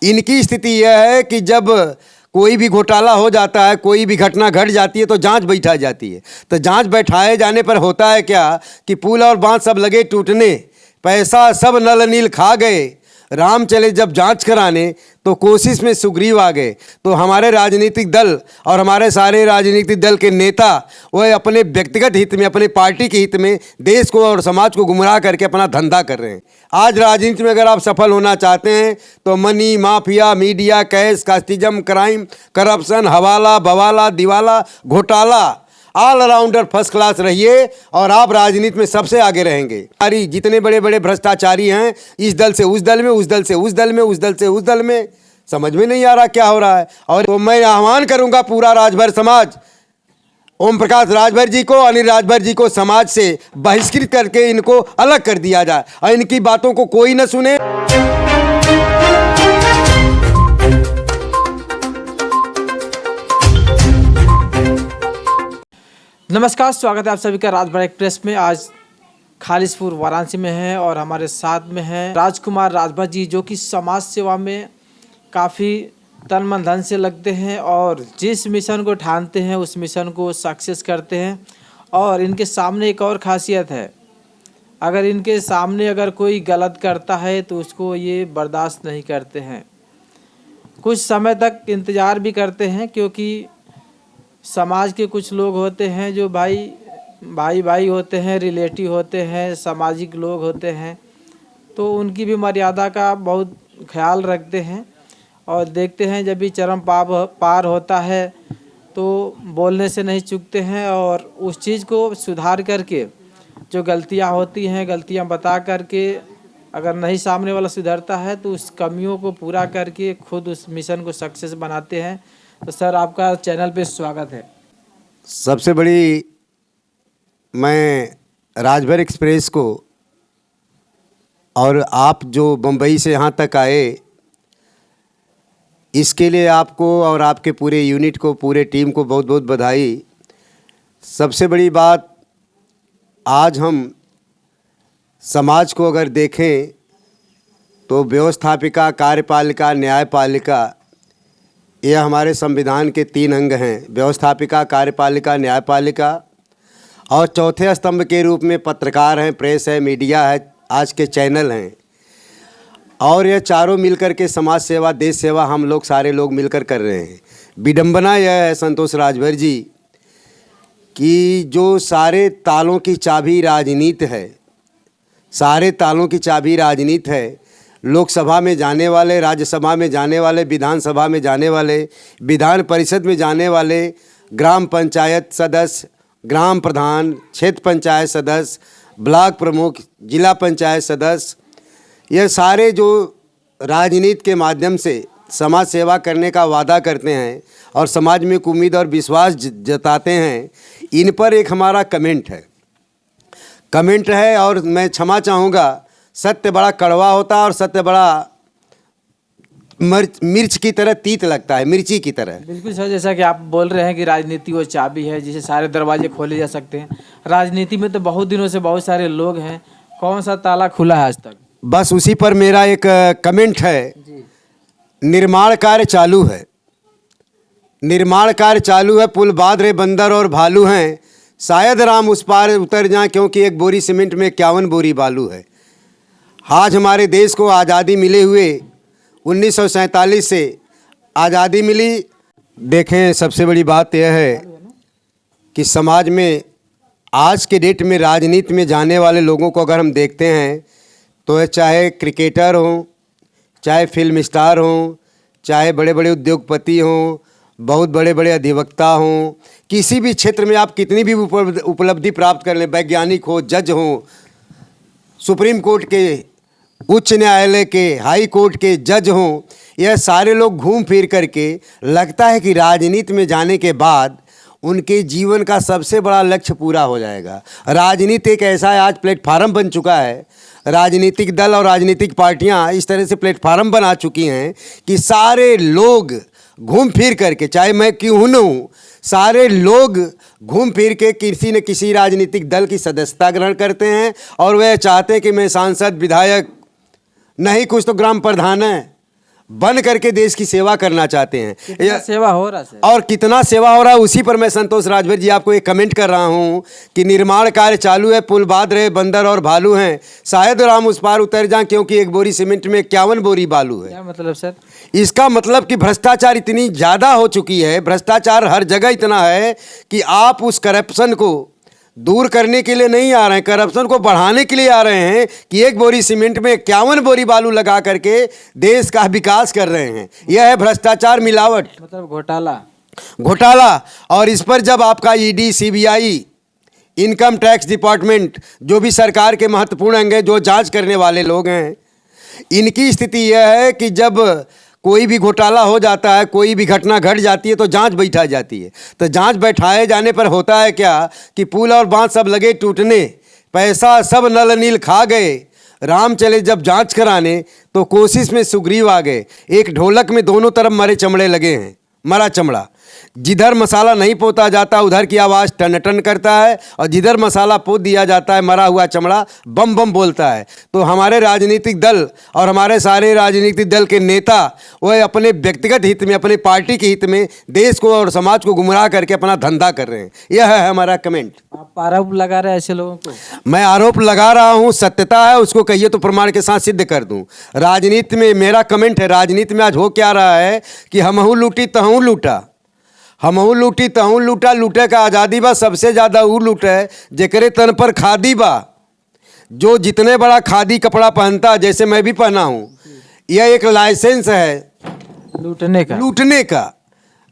इनकी स्थिति यह है कि जब कोई भी घोटाला हो जाता है, कोई भी घटना घट जाती है तो जांच बैठाई जाती है। तो जांच बैठाए जाने पर होता है क्या कि पुल और बांध सब लगे टूटने, पैसा सब नल नील खा गए। राम चले जब जांच कराने तो कोशिश में सुग्रीव आ गए। तो हमारे राजनीतिक दल और हमारे सारे राजनीतिक दल के नेता वह अपने व्यक्तिगत हित में, अपने पार्टी के हित में देश को और समाज को गुमराह करके अपना धंधा कर रहे हैं। आज राजनीति में अगर आप सफल होना चाहते हैं तो money mafia, media, cash, casteism, crime, corruption, हवाला, बवाला, दिवाला, घोटाला, ऑलराउंडर फर्स्ट क्लास रहिए और आप राजनीति में सबसे आगे रहेंगे। सारी जितने बड़े बड़े भ्रष्टाचारी हैं, इस दल से उस दल में, उस दल से उस दल में, उस दल से उस दल में, समझ में नहीं आ रहा क्या हो रहा है। और तो मैं आह्वान करूंगा पूरा राजभर समाज, ओम प्रकाश राजभर जी को, अनिल राजभर जी को समाज से बहिष्कृत करके इनको अलग कर दिया जाए और इनकी बातों को कोई न सुने। नमस्कार, स्वागत है आप सभी का राजभर एक्सप्रेस में। आज खालिसपुर वाराणसी में है और हमारे साथ में है राजकुमार राजभर जी, जो कि समाज सेवा में काफ़ी तन मन धन से लगते हैं और जिस मिशन को ठानते हैं उस मिशन को सक्सेस करते हैं। और इनके सामने एक और खासियत है, अगर इनके सामने अगर कोई गलत करता है तो उसको ये बर्दाश्त नहीं करते हैं, कुछ समय तक इंतज़ार भी करते हैं, क्योंकि समाज के कुछ लोग होते हैं जो भाई होते हैं, रिलेटिव होते हैं, सामाजिक लोग होते हैं, तो उनकी भी मर्यादा का बहुत ख्याल रखते हैं। और देखते हैं जब भी चरम पार होता है तो बोलने से नहीं चूकते हैं और उस चीज़ को सुधार करके, जो गलतियां होती हैं गलतियां बता करके, अगर नहीं सामने वाला सुधरता है तो उस कमियों को पूरा करके खुद उस मिशन को सक्सेस बनाते हैं। तो सर, आपका चैनल पे स्वागत है। सबसे बड़ी मैं राजभर एक्सप्रेस को और आप जो बम्बई से यहाँ तक आए, इसके लिए आपको और आपके पूरे यूनिट को, पूरे टीम को बहुत बहुत बधाई। सबसे बड़ी बात, आज हम समाज को अगर देखें तो व्यवस्थापिका, कार्यपालिका, न्यायपालिका, यह हमारे संविधान के 3 अंग हैं। व्यवस्थापिका, कार्यपालिका, न्यायपालिका, और चौथे स्तंभ के रूप में पत्रकार हैं, प्रेस है, मीडिया है, आज के चैनल हैं। और यह चारों मिलकर के समाज सेवा, देश सेवा हम लोग सारे लोग मिलकर कर रहे हैं। विडंबना यह है संतोष राजभर जी कि जो सारे तालों की चाबी राजनीति है, सारे तालों की चाबी राजनीति है। लोकसभा में जाने वाले, राज्यसभा में जाने वाले, विधानसभा में जाने वाले, विधान परिषद में जाने वाले, ग्राम पंचायत सदस्य, ग्राम प्रधान, क्षेत्र पंचायत सदस्य, ब्लॉक प्रमुख, जिला पंचायत सदस्य, यह सारे जो राजनीति के माध्यम से समाज सेवा करने का वादा करते हैं और समाज में एक उम्मीद और विश्वास जताते हैं, इन पर एक हमारा कमेंट है। और मैं क्षमा चाहूँगा, सत्य बड़ा कड़वा होता है और सत्य बड़ा मिर्च की तरह तीत लगता है, मिर्ची की तरह। बिल्कुल सर, जैसा कि आप बोल रहे हैं कि राजनीति वो चाबी है जिसे सारे दरवाजे खोले जा सकते हैं। राजनीति में तो बहुत दिनों से बहुत सारे लोग हैं, कौन सा ताला खुला है आज तक? बस उसी पर मेरा एक कमेंट है जी। निर्माण कार्य चालू है, निर्माण कार्य चालू है, पुल बांध रहे बंदर और भालू हैं, शायद राम उस पार उतर जाएं, क्योंकि एक बोरी सीमेंट में 51 बोरी बालू है। आज हमारे देश को आज़ादी मिले हुए 1947 से आज़ादी मिली। देखें, सबसे बड़ी बात यह है कि समाज में आज के डेट में राजनीति में जाने वाले लोगों को अगर हम देखते हैं तो चाहे क्रिकेटर हों, चाहे फिल्म स्टार हों, चाहे बड़े बड़े उद्योगपति हों, बहुत बड़े बड़े अधिवक्ता हों, किसी भी क्षेत्र में आप कितनी भी उपलब्धि प्राप्त कर लें, वैज्ञानिक हो, जज हों, सुप्रीम कोर्ट के, उच्च न्यायालय के, हाई कोर्ट के जज हों, यह सारे लोग घूम फिर करके लगता है कि राजनीति में जाने के बाद उनके जीवन का सबसे बड़ा लक्ष्य पूरा हो जाएगा। राजनीति एक ऐसा है, आज प्लेटफार्म बन चुका है, राजनीतिक दल और राजनीतिक पार्टियां इस तरह से प्लेटफार्म बना चुकी हैं कि सारे लोग घूम फिर करके, चाहे मैं क्यों न हूँ, सारे लोग घूम फिर के किसी न किसी राजनीतिक दल की सदस्यता ग्रहण करते हैं और वह चाहते हैं कि मैं सांसद, विधायक, नहीं कुछ तो ग्राम प्रधान है, बन करके देश की सेवा करना चाहते हैं। कितना सेवा हो रहा है और कितना सेवा हो रहा है, उसी पर मैं संतोष राजभर जी आपको एक कमेंट कर रहा हूं कि निर्माण कार्य चालू है, पुल बांध रहे, बंदर और भालू हैं, शायद राम उस पार उतर जाएं, क्योंकि एक बोरी सीमेंट में 51 बोरी बालू है। क्या मतलब सर? इसका मतलब कि भ्रष्टाचार इतनी ज़्यादा हो चुकी है, भ्रष्टाचार हर जगह इतना है कि आप उस करप्शन को दूर करने के लिए नहीं आ रहे हैं, करप्शन को बढ़ाने के लिए आ रहे हैं कि एक बोरी सीमेंट में 51 बोरी बालू लगा करके देश का विकास कर रहे हैं। यह है भ्रष्टाचार, मिलावट, मतलब घोटाला। और इस पर जब आपका ED, CBI, income tax department, जो भी सरकार के महत्वपूर्ण अंग हैं, जो जांच करने वाले लोग हैं, इनकी स्थिति यह है कि जब कोई भी घोटाला हो जाता है, कोई भी घटना घट जाती है तो जांच बैठाई जाती है। तो जांच बैठाए जाने पर होता है क्या कि पुल और बांध सब लगे टूटने, पैसा सब नल नील खा गए। राम चले जब जांच कराने तो कोशिश में सुग्रीव आ गए। एक ढोलक में दोनों तरफ मरे चमड़े लगे हैं, मरा चमड़ा। जिधर मसाला नहीं पोता जाता उधर की आवाज़ टन टन करता है, और जिधर मसाला पोत दिया जाता है मरा हुआ चमड़ा बम बम बोलता है। तो हमारे राजनीतिक दल और हमारे सारे राजनीतिक दल के नेता वह अपने व्यक्तिगत हित में, अपने पार्टी के हित में देश को और समाज को गुमराह करके अपना धंधा कर रहे हैं। यह है हमारा कमेंट। आप आरोप लगा रहे हैं ऐसे लोगों को? मैं आरोप लगा रहा हूं, सत्यता है उसको कहिए तो प्रमाण के साथ सिद्ध कर दूं। राजनीति में मेरा कमेंट है, राजनीति में आज हो क्या रहा है कि हमहू लूटी तहूँ लूटा, हमहू लूटी तहूँ लूटा, लूटे का आज़ादी बा, सबसे ज़्यादा वो लूट है जेकरे तन पर खादी बा। जो जितने बड़ा खादी कपड़ा पहनता, जैसे मैं भी पहना हूँ, यह एक लाइसेंस है लूटने का।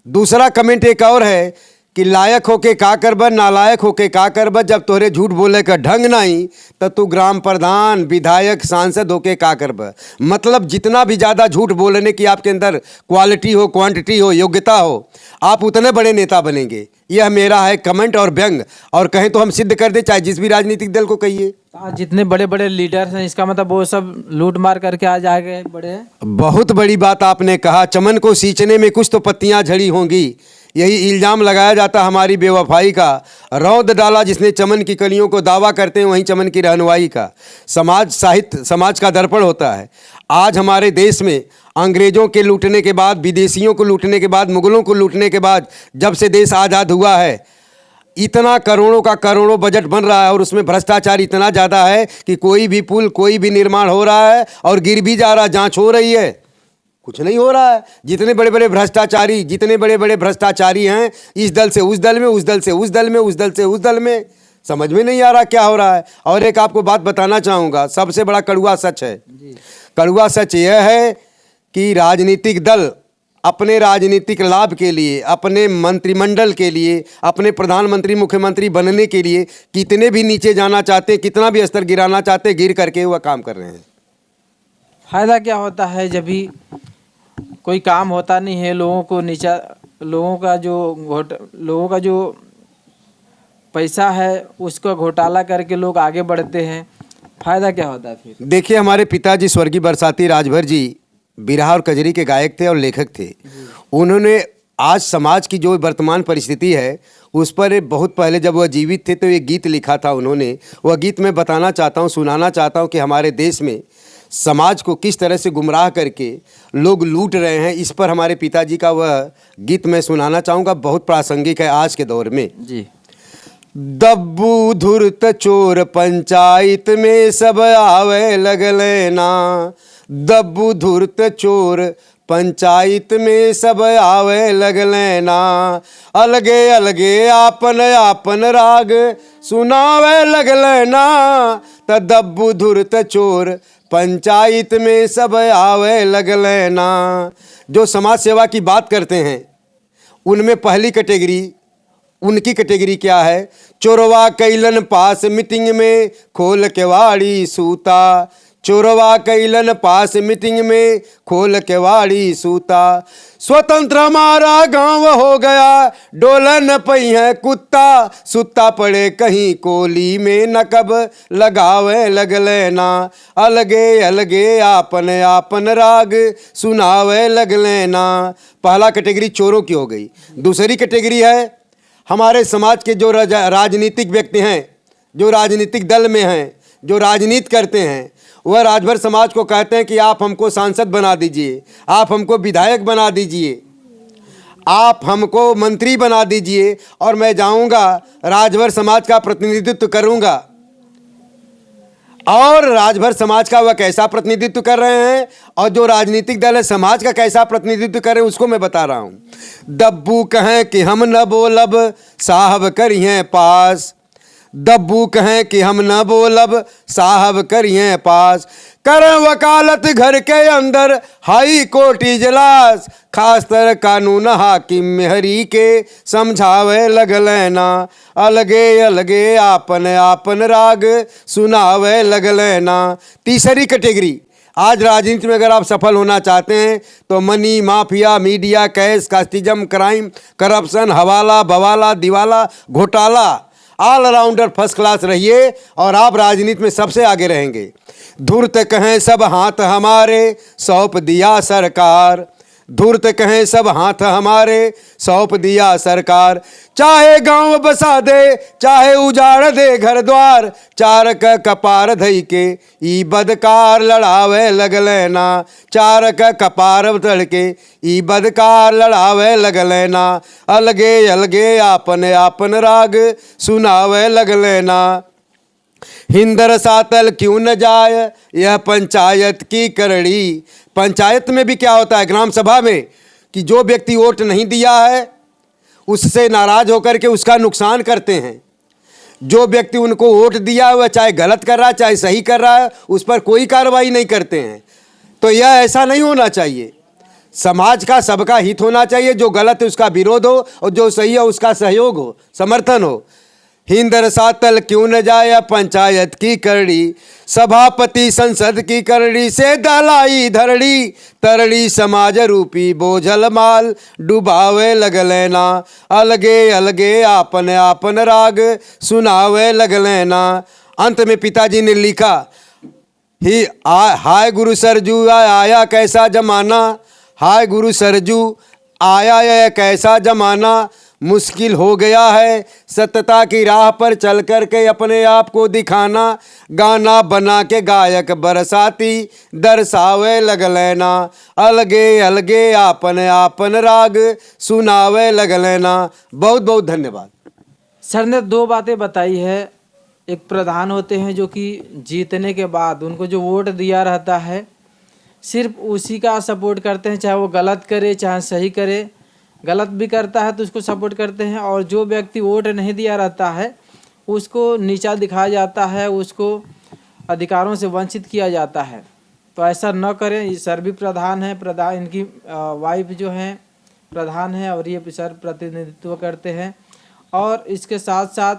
दूसरा कमेंट एक और है कि लायक होके का करब, नालायक होके का करब, जब तोहरे झूठ बोले का ढंग नहीं तब तू ग्राम प्रधान, विधायक, सांसद होके का करब। मतलब जितना भी ज़्यादा झूठ बोलने की आपके अंदर क्वालिटी हो, क्वांटिटी हो, योग्यता हो, आप उतने बड़े नेता बनेंगे। यह मेरा है कमेंट और व्यंग, और कहें तो हम सिद्ध कर दे, चाहे जिस भी राजनीतिक दल को कहिए। जितने बड़े बड़े लीडर्स हैं, इसका मतलब वो सब लूट मार करके आज आगे बढ़े हैं। बहुत बड़ी बात आपने कहा। चमन को सींचने में कुछ तो पत्तियां झड़ी होंगी, यही इल्ज़ाम लगाया जाता हमारी बेवफाई का। रौद डाला जिसने चमन की कलियों को, दावा करते हैं वहीं चमन की रहनुमाई का। समाज, साहित्य समाज का दर्पण होता है। आज हमारे देश में अंग्रेज़ों के लूटने के बाद, विदेशियों को लूटने के बाद, मुगलों को लूटने के बाद, जब से देश आज़ाद हुआ है, इतना करोड़ों का करोड़ों बजट बन रहा है, और उसमें भ्रष्टाचार इतना ज़्यादा है कि कोई भी पुल, कोई भी निर्माण हो रहा है और गिर भी जा रहा है, जाँच हो रही है, कुछ नहीं हो रहा है। जितने बड़े बड़े भ्रष्टाचारी हैं, इस दल से उस दल में, उस दल से उस दल में, उस दल से उस दल में, समझ में नहीं आ रहा क्या हो रहा है। और एक आपको बात बताना चाहूँगा, सबसे बड़ा कड़वा सच है। कड़वा सच यह है कि राजनीतिक दल अपने राजनीतिक लाभ के लिए, अपने मंत्रिमंडल के लिए, अपने प्रधानमंत्री, मुख्यमंत्री बनने के लिए कितने भी नीचे जाना चाहते हैं, कितना भी स्तर गिराना चाहते हैं, गिर करके वह काम कर रहे हैं। फायदा क्या होता है जब भी कोई काम होता नहीं है, लोगों को नीचा, लोगों का जो पैसा है उसको घोटाला करके लोग आगे बढ़ते हैं, फायदा क्या होता है फिर? देखिए, हमारे पिताजी स्वर्गीय बरसाती राजभर जी बिरहा और कजरी के गायक थे और लेखक थे। उन्होंने आज समाज की जो वर्तमान परिस्थिति है उस पर बहुत पहले जब वह जीवित थे तो एक गीत लिखा था उन्होंने। वह गीत मैं बताना चाहता हूँ, सुनाना चाहता हूँ कि हमारे देश में समाज को किस तरह से गुमराह करके लोग लूट रहे हैं। इस पर हमारे पिताजी का वह गीत मैं सुनाना चाहूँगा, बहुत प्रासंगिक है आज के दौर में जी। दब्बू धुर्त चोर पंचायत में सब आवे लगले ना, दब्बू धुर्त चोर पंचायत में सब आवे लगले ना, अलगे अलगे आपन आपन राग सुनावे लगले ना, त दब्बू धुर्त चोर पंचायत में सब आवे लगले ना। जो समाज सेवा की बात करते हैं उनमें पहली कैटेगरी, उनकी कैटेगरी क्या है? चोरवा कैलन पास मीटिंग में खोल के वाड़ी सूता, चोरवा कैलन पास मीटिंग में खोल के वाड़ी सूता, स्वतंत्र हमारा गांव हो गया डोलन पई है कुत्ता, सुता पड़े कहीं कोली में नकब लगावे लगले ना, अलगे अलगे आपन आपन राग सुनावे लगले ना। पहला कैटेगरी चोरों की हो गई। दूसरी कैटेगरी है हमारे समाज के जो राजनीतिक व्यक्ति हैं, जो राजनीतिक दल में हैं, जो राजनीति करते हैं, वह राजभर समाज को कहते हैं कि आप हमको सांसद बना दीजिए, आप हमको विधायक बना दीजिए, आप हमको मंत्री बना दीजिए और मैं जाऊंगा राजभर समाज का प्रतिनिधित्व करूंगा। और राजभर समाज का वह कैसा प्रतिनिधित्व कर रहे हैं और जो राजनीतिक दल है समाज का कैसा प्रतिनिधित्व कर रहे हैं उसको मैं बता रहा हूं। दब्बू कहें कि हम न बोलब साहब करिए पास, दब्बू कहें कि हम न बोलब साहब करिए पास, करें वकालत घर के अंदर हाई कोर्ट इजलास, खासतर कानून हाकिम मेहरी के समझावे लगल ना, अलगे अलगे आपन आपन राग सुनावे लगल ना। तीसरी कैटेगरी, आज राजनीति में अगर आप सफल होना चाहते हैं तो money mafia, media, cash, casteism, crime, corruption, हवाला, बवाला, दिवाला, घोटाला, ऑलराउंडर फर्स्ट क्लास रहिए और आप राजनीति में सबसे आगे रहेंगे। धूर्त कहें सब हाथ हमारे सौंप दिया सरकार, धूर्त कहें सब हाथ हमारे सौंप दिया सरकार, चाहे गांव बसा दे चाहे उजाड़ दे घर द्वार, चार का कपार धई के ई बदकार लड़ावे लगले ना, चार का कपार धड़ के ई बदकार लड़ावे लगले ना, अलगे अलगे आपन आपन राग सुनावे लगले ना। हिंदर सातल क्यों न जाए यह पंचायत की करड़ी, पंचायत में भी क्या होता है, ग्राम सभा में, कि जो व्यक्ति वोट नहीं दिया है उससे नाराज होकर के उसका नुकसान करते हैं। जो व्यक्ति उनको वोट दिया है वह चाहे गलत कर रहा है चाहे सही कर रहा है उस पर कोई कार्रवाई नहीं करते हैं। तो यह ऐसा नहीं होना चाहिए। समाज का सबका हित होना चाहिए, जो गलत है उसका विरोध हो और जो सही है उसका सहयोग हो, समर्थन हो। हिंदर सातल क्यों न जाए पंचायत की करड़ी, सभापति संसद की करड़ी से दलाई धरड़ी, तरड़ी समाज रूपी बोझल माल डुबावे लगले ना, अलगे अलगे आपन आपन राग सुनावे लगले ना। अंत में पिताजी ने लिखा ही हाय गुरु सरजू आया कैसा जमाना, हाय गुरु सरजू आया यह कैसा जमाना, मुश्किल हो गया है सत्यता की राह पर चल कर के अपने आप को दिखाना, गाना बना के गायक बरसाती दर्शावे लगले ना, अलगे अलगे आपन आपन राग सुनावे लगले ना। बहुत बहुत धन्यवाद। सर ने दो बातें बताई है। एक प्रधान होते हैं जो कि जीतने के बाद उनको जो वोट दिया रहता है सिर्फ उसी का सपोर्ट करते हैं, चाहे वो गलत करे चाहे सही करे। गलत भी करता है तो उसको सपोर्ट करते हैं और जो व्यक्ति वोट नहीं दिया रहता है उसको नीचा दिखाया जाता है, उसको अधिकारों से वंचित किया जाता है। तो ऐसा न करें। ये सर भी प्रधान है, प्रधान इनकी वाइफ जो हैं प्रधान है और ये सर प्रतिनिधित्व करते हैं। और इसके साथ साथ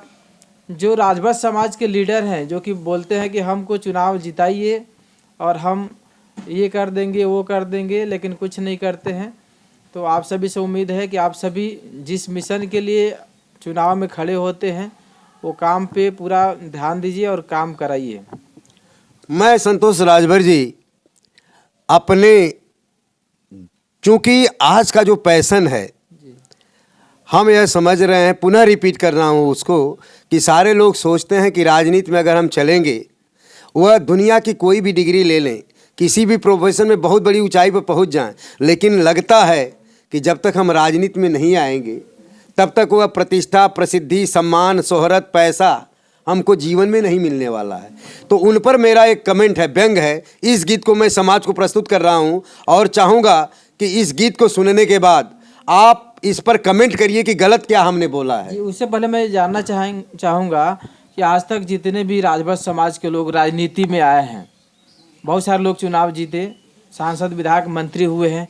जो राजभर समाज के लीडर हैं जो कि बोलते हैं कि हमको चुनाव जिताइए और हम ये कर देंगे वो कर देंगे, लेकिन कुछ नहीं करते हैं। तो आप सभी से उम्मीद है कि आप सभी जिस मिशन के लिए चुनाव में खड़े होते हैं वो काम पे पूरा ध्यान दीजिए और काम कराइए। मैं संतोष राजभर जी अपने, चूँकि आज का जो पैशन है हम यह समझ रहे हैं, पुनः रिपीट कर रहा हूँ उसको, कि सारे लोग सोचते हैं कि राजनीति में अगर हम चलेंगे वह दुनिया की कोई भी डिग्री ले लें, किसी भी प्रोफेशन में बहुत बड़ी ऊंचाई पर पहुंच जाएं, लेकिन लगता है कि जब तक हम राजनीति में नहीं आएंगे तब तक वह प्रतिष्ठा, प्रसिद्धि, सम्मान, शोहरत, पैसा हमको जीवन में नहीं मिलने वाला है। तो उन पर मेरा एक कमेंट है, व्यंग है। इस गीत को मैं समाज को प्रस्तुत कर रहा हूं और चाहूँगा कि इस गीत को सुनने के बाद आप इस पर कमेंट करिए कि गलत क्या हमने बोला है। उससे पहले मैं जानना चाहूँगा कि आज तक जितने भी राजभर समाज के लोग राजनीति में आए हैं, बहुत सारे लोग चुनाव जीते, सांसद, विधायक, मंत्री हुए हैं,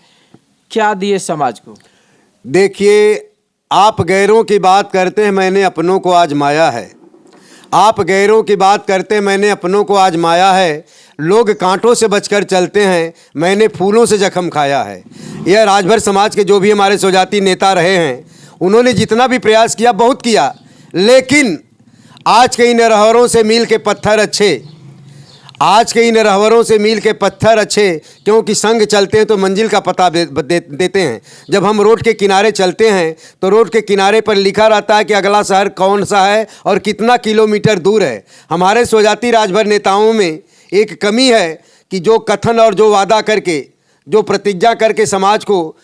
क्या दिए समाज को? देखिए, आप गैरों की बात करते हैं, मैंने अपनों को आजमाया है। आप गैरों की बात करते हैं, मैंने अपनों को आजमाया है। लोग कांटों से बचकर चलते हैं, मैंने फूलों से जख्म खाया है। यह राजभर समाज के जो भी हमारे स्वजाती नेता रहे हैं उन्होंने जितना भी प्रयास किया बहुत किया, लेकिन आज के इन रहवरों से मील के पत्थर अच्छे, आज के इन रहवरों से मील के पत्थर अच्छे, क्योंकि संग चलते हैं तो मंजिल का पता देते हैं। जब हम रोड के किनारे चलते हैं तो रोड के किनारे पर लिखा रहता है कि अगला शहर कौन सा है और कितना किलोमीटर दूर है। हमारे स्वजाती राजभर नेताओं में एक कमी है कि जो कथन और जो वादा करके, जो प्रतिज्ञा करके समाज को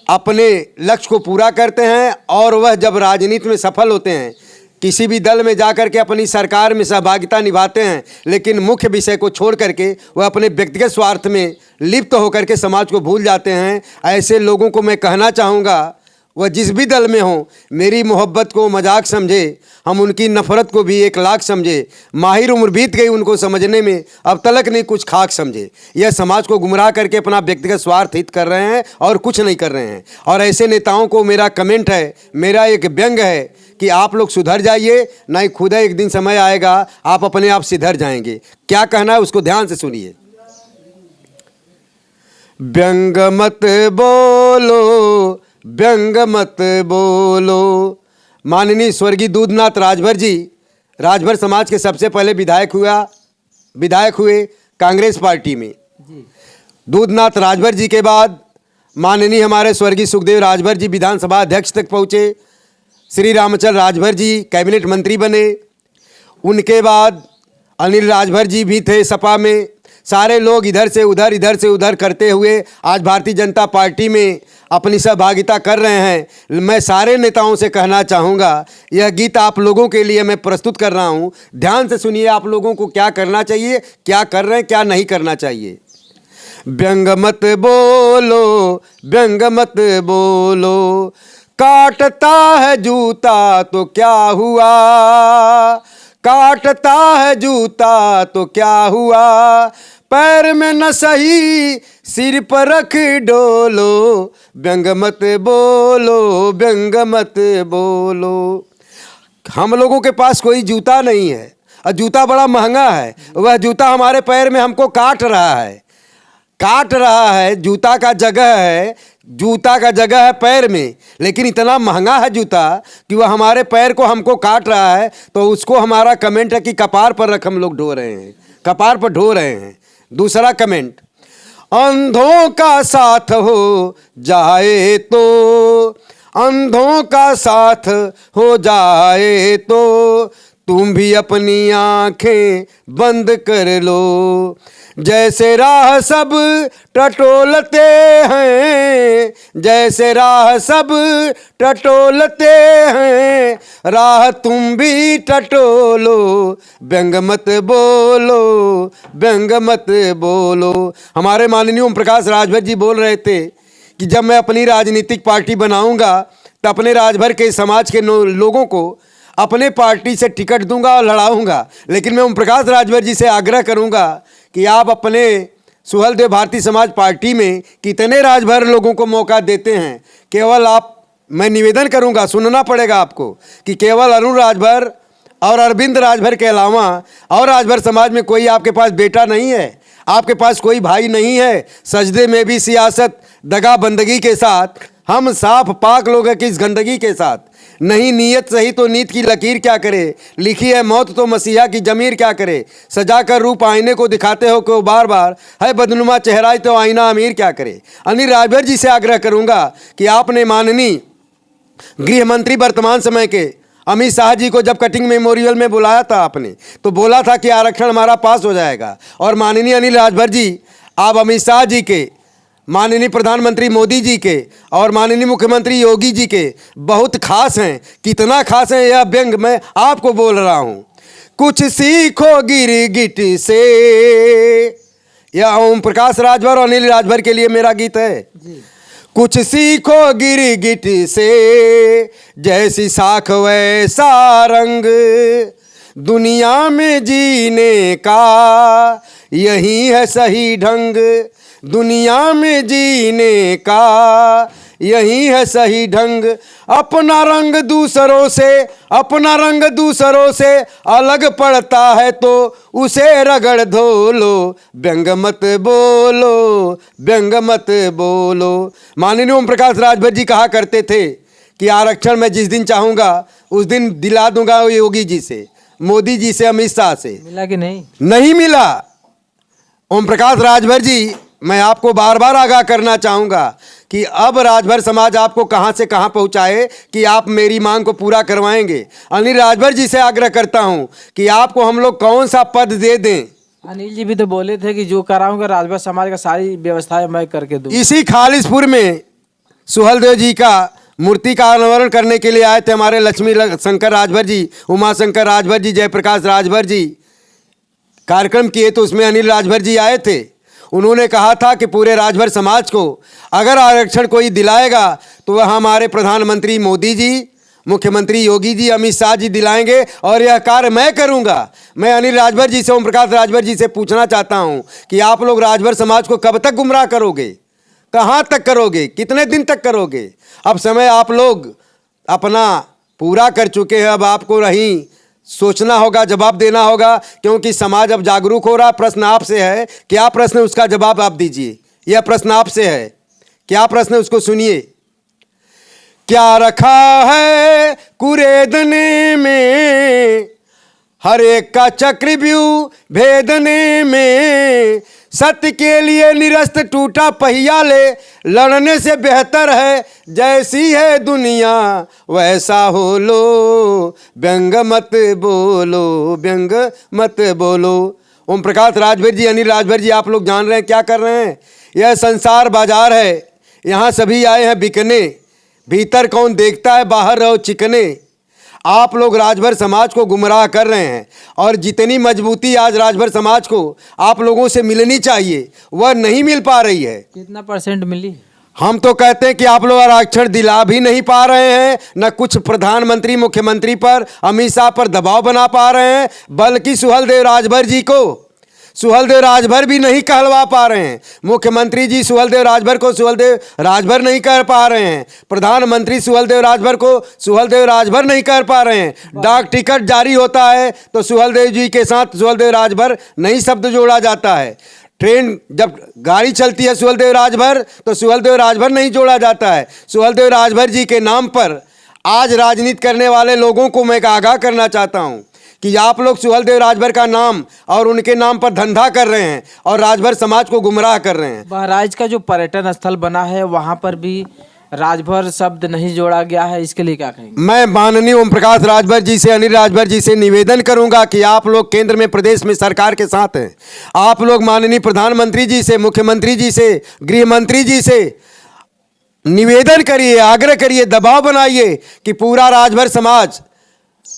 अपने लक्ष्य को पूरा करते हैं और वह जब राजनीति में सफल होते हैं, किसी भी दल में जाकर के अपनी सरकार में सहभागिता निभाते हैं, लेकिन मुख्य विषय को छोड़ करके वह अपने व्यक्तिगत स्वार्थ में लिप्त होकर के समाज को भूल जाते हैं। ऐसे लोगों को मैं कहना चाहूँगा, वह जिस भी दल में हों, मेरी मोहब्बत को मजाक समझे, हम उनकी नफ़रत को भी एक लाख समझे। माहिर उम्र बीत गई उनको समझने में, अब तलक नहीं कुछ खाक समझे। यह समाज को गुमराह करके अपना व्यक्तिगत स्वार्थ हित कर रहे हैं और कुछ नहीं कर रहे हैं। और ऐसे नेताओं को मेरा कमेंट है, मेरा एक व्यंग है कि आप लोग सुधर जाइए, नहीं खुदा एक दिन समय आएगा आप अपने आप सिधर जाएंगे। क्या कहना है उसको ध्यान से सुनिए। व्यंग मत बोलो, व्यंग मत बोलो। माननीय स्वर्गीय दूधनाथ राजभर जी राजभर समाज के सबसे पहले विधायक हुए कांग्रेस पार्टी में। दूधनाथ राजभर जी के बाद माननीय हमारे स्वर्गीय सुखदेव राजभर जी विधानसभा अध्यक्ष तक पहुँचे। श्री रामचंद्र राजभर जी कैबिनेट मंत्री बने। उनके बाद अनिल राजभर जी भी थे सपा में। सारे लोग इधर से उधर करते हुए आज भारतीय जनता पार्टी में अपनी सहभागिता कर रहे हैं। मैं सारे नेताओं से कहना चाहूँगा, यह गीत आप लोगों के लिए मैं प्रस्तुत कर रहा हूँ, ध्यान से सुनिए। आप लोगों को क्या करना चाहिए, क्या कर रहे हैं, क्या नहीं करना चाहिए। व्यंग मत बोलो, व्यंग मत बोलो, काटता है जूता तो क्या हुआ, काटता है जूता तो क्या हुआ, पैर में न सही सिर पर रख डोलो, व्यंग मत बोलो, व्यंग मत बोलो। हम लोगों के पास कोई जूता नहीं है और जूता बड़ा महंगा है। वह जूता हमारे पैर में हमको काट रहा है। जूता का जगह है पैर में, लेकिन इतना महंगा है जूता कि वह हमारे पैर को हमको काट रहा है। तो उसको हमारा कमेंट है कि कपार पर रख हम लोग ढो रहे हैं, कपार पर ढो रहे हैं। दूसरा कमेंट, अंधों का साथ हो जाए तो, अंधों का साथ हो जाए तो तुम भी अपनी आंखें बंद कर लो। जैसे राह सब टटोलते हैं, जैसे राह सब टटोलते हैं, राह तुम भी टटोलो, व्यंग मत बोलो, व्यंग मत बोलो। हमारे माननीय ओम प्रकाश राजभर जी बोल रहे थे कि जब मैं अपनी राजनीतिक पार्टी बनाऊंगा तो अपने राजभर के समाज के लोगों को अपने पार्टी से टिकट दूंगा और लड़ाऊंगा। लेकिन मैं ओम प्रकाश राजभर जी से आग्रह करूंगा कि आप अपने सुहलदेव भारतीय समाज पार्टी में कितने राजभर लोगों को मौका देते हैं। केवल आप, मैं निवेदन करूंगा, सुनना पड़ेगा आपको, कि केवल अरुण राजभर और अरविंद राजभर के अलावा और राजभर समाज में कोई आपके पास बेटा नहीं है, आपके पास कोई भाई नहीं है। सजदे में भी सियासत, दगा बंदगी के साथ, हम साफ पाक लोग हैं कि इस गंदगी के साथ नहीं। नीयत सही तो नीत की लकीर क्या करे, लिखी है मौत तो मसीहा की जमीर क्या करे। सजा कर रूप आईने को दिखाते हो को बार बार, है बदनुमा चेहरा तो आईना अमीर क्या करे। अनिल राजभर जी से आग्रह करूंगा कि आपने माननीय गृह मंत्री वर्तमान समय के अमित शाह जी को जब कटिंग मेमोरियल में बुलाया था आपने, तो बोला था कि आरक्षण हमारा पास हो जाएगा। और माननीय अनिल राजभर जी, आप अमित शाह जी के, माननीय प्रधानमंत्री मोदी जी के और माननीय मुख्यमंत्री योगी जी के बहुत खास हैं। कितना खास हैं यह व्यंग मैं आपको बोल रहा हूं। कुछ सीखो गिरगिट से, यह ओम प्रकाश राजभर और अनिल राजभर के लिए मेरा गीत है जी। कुछ सीखो गिरगिट से, जैसी साख वैसा रंग, दुनिया में जीने का यही है सही ढंग, दुनिया में जीने का यही है सही ढंग। अपना रंग दूसरों से, अपना रंग दूसरों से अलग पड़ता है तो उसे रगड़ धो लो, व्यंग मत बोलो, व्यंग मत बोलो। माननीय ओम प्रकाश राजभर जी कहा करते थे कि आरक्षण मैं जिस दिन चाहूँगा उस दिन दिला दूंगा योगी जी से, मोदी जी से, अमित शाह से। मिला कि नहीं? नहीं मिला। ओम प्रकाश राजभर जी, मैं आपको बार बार आगाह करना चाहूँगा कि अब राजभर समाज आपको कहाँ से कहाँ पहुँचाए कि आप मेरी मांग को पूरा करवाएंगे। अनिल राजभर जी से आग्रह करता हूँ कि आपको हम लोग कौन सा पद दे दें अनिल जी भी तो बोले थे कि जो कराऊंगा राजभर समाज का सारी व्यवस्थाएं मैं करके दूँ। इसी खालिसपुर में सुहलदेव जी का मूर्ति का अनावरण करने के लिए आए थे हमारे लक्ष्मी शंकर राजभर जी, उमा शंकर राजभर जी, जयप्रकाश राजभर जी कार्यक्रम किए तो उसमें अनिल राजभर जी आए थे। उन्होंने कहा था कि पूरे राजभर समाज को अगर आरक्षण कोई दिलाएगा तो वह हमारे प्रधानमंत्री मोदी जी, मुख्यमंत्री योगी जी, अमित शाह जी दिलाएंगे और यह कार्य मैं करूंगा। मैं अनिल राजभर जी से, ओम प्रकाश राजभर जी से पूछना चाहता हूं कि आप लोग राजभर समाज को कब तक गुमराह करोगे, कहाँ तक करोगे, कितने दिन तक करोगे? अब समय आप लोग अपना पूरा कर चुके हैं, अब आपको नहीं सोचना होगा, जवाब देना होगा, क्योंकि समाज अब जागरूक हो रहा। प्रश्न आपसे है, क्या प्रश्न, उसका जवाब आप दीजिए। यह प्रश्न आपसे है, क्या प्रश्न है उसको सुनिए। क्या रखा है कुरेदने में, हर एक का चक्रव्यूह भेदने में, सत्य के लिए निरस्त टूटा पहिया ले, लड़ने से बेहतर है जैसी है दुनिया वैसा हो लो, व्यंग मत बोलो, व्यंग मत बोलो। ओम प्रकाश राजभर जी, अनिल राजभर जी, आप लोग जान रहे हैं क्या कर रहे हैं? यह संसार बाजार है, यहाँ सभी आए हैं बिकने, भीतर कौन देखता है, बाहर रहो चिकने। आप लोग राजभर समाज को गुमराह कर रहे हैं और जितनी मजबूती आज राजभर समाज को आप लोगों से मिलनी चाहिए वह नहीं मिल पा रही है। कितना % मिली? हम तो कहते हैं कि आप लोग आरक्षण दिला भी नहीं पा रहे हैं, न कुछ प्रधानमंत्री मुख्यमंत्री पर, अमित शाह पर दबाव बना पा रहे हैं, बल्कि सुहलदेव राजभर जी को सुहलदेव राजभर भी नहीं कहलवा पा रहे हैं। मुख्यमंत्री जी सुहलदेव राजभर को सुहलदेव राजभर नहीं कह पा रहे हैं, प्रधानमंत्री सुहलदेव राजभर को सुहलदेव राजभर नहीं कह पा रहे हैं। डाक टिकट जारी होता है तो सुहलदेव जी के साथ सुहलदेव राजभर नहीं शब्द जोड़ा जाता है। ट्रेन जब गाड़ी चलती है सुहलदेव राजभर तो सुहलदेव राजभर नहीं जोड़ा जाता है। सुहलदेव राजभर जी के नाम पर आज राजनीति करने वाले लोगों को मैं आगाह करना चाहता हूं कि आप लोग सुहलदेव राजभर का नाम और उनके नाम पर धंधा कर रहे हैं और राजभर समाज को गुमराह कर रहे हैं। बहराइच का जो पर्यटन स्थल बना है वहां पर भी राजभर शब्द नहीं जोड़ा गया है, इसके लिए क्या कहेंगे? मैं माननीय ओम प्रकाश राजभर जी से, अनिल राजभर जी से निवेदन करूंगा कि आप लोग केंद्र में, प्रदेश में सरकार के साथ हैं। आप लोग माननीय प्रधानमंत्री जी से, मुख्यमंत्री जी से, गृह मंत्री जी से निवेदन करिए, आग्रह करिए, दबाव बनाइए कि पूरा राजभर समाज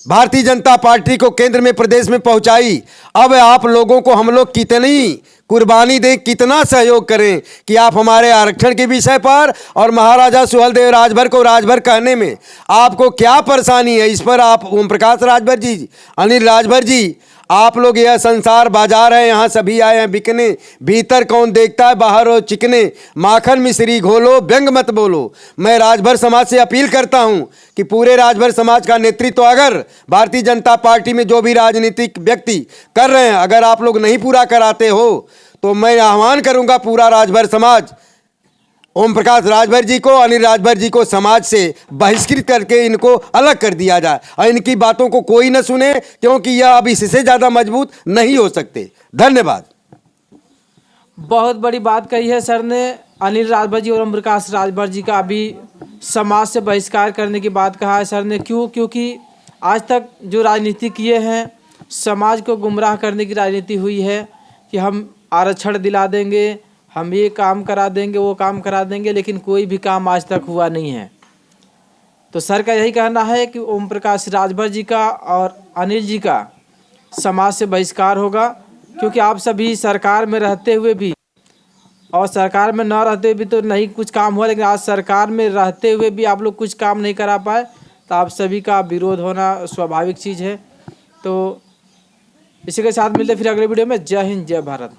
भारतीय जनता पार्टी को केंद्र में, प्रदेश में पहुंचाई। अब आप लोगों को हम लोग कितनी कुर्बानी दें, कितना सहयोग करें कि आप हमारे आरक्षण के विषय पर और महाराजा सुहलदेव राजभर को राजभर कहने में आपको क्या परेशानी है, इस पर आप ओम प्रकाश राजभर जी, अनिल राजभर जी, आप लोग, यह संसार बाजार है, यहाँ सभी आए हैं बिकने, भीतर कौन देखता है, बाहर हो चिकने, माखन मिश्री घोलो, व्यंग मत बोलो। मैं राजभर समाज से अपील करता हूँ कि पूरे राजभर समाज का नेतृत्व अगर भारतीय जनता पार्टी में जो भी राजनीतिक व्यक्ति कर रहे हैं, अगर आप लोग नहीं पूरा कराते हो तो मैं आह्वान करूँगा पूरा राजभर समाज ओम प्रकाश राजभर जी को, अनिल राजभर जी को समाज से बहिष्कृत करके इनको अलग कर दिया जाए और इनकी बातों को कोई न सुने, क्योंकि यह अब इससे ज़्यादा मजबूत नहीं हो सकते। धन्यवाद। बहुत बड़ी बात कही है सर ने। अनिल राजभर जी और ओम प्रकाश राजभर जी का अभी समाज से बहिष्कार करने की बात कहा है सर ने। क्यों? क्योंकि आज तक जो राजनीति किए हैं, समाज को गुमराह करने की राजनीति हुई है कि हम आरक्षण दिला देंगे, हम ये काम करा देंगे, वो काम करा देंगे, लेकिन कोई भी काम आज तक हुआ नहीं है। तो सर का यही कहना है कि ओम प्रकाश राजभर जी का और अनिल जी का समाज से बहिष्कार होगा, क्योंकि आप सभी सरकार में रहते हुए भी और सरकार में न रहते हुए भी तो नहीं कुछ काम हुआ, लेकिन आज सरकार में रहते हुए भी आप लोग कुछ काम नहीं करा पाए, तो आप सभी का विरोध होना स्वाभाविक चीज़ है। तो इसी के साथ मिलते फिर अगले वीडियो में। जय हिंद, जय भारत।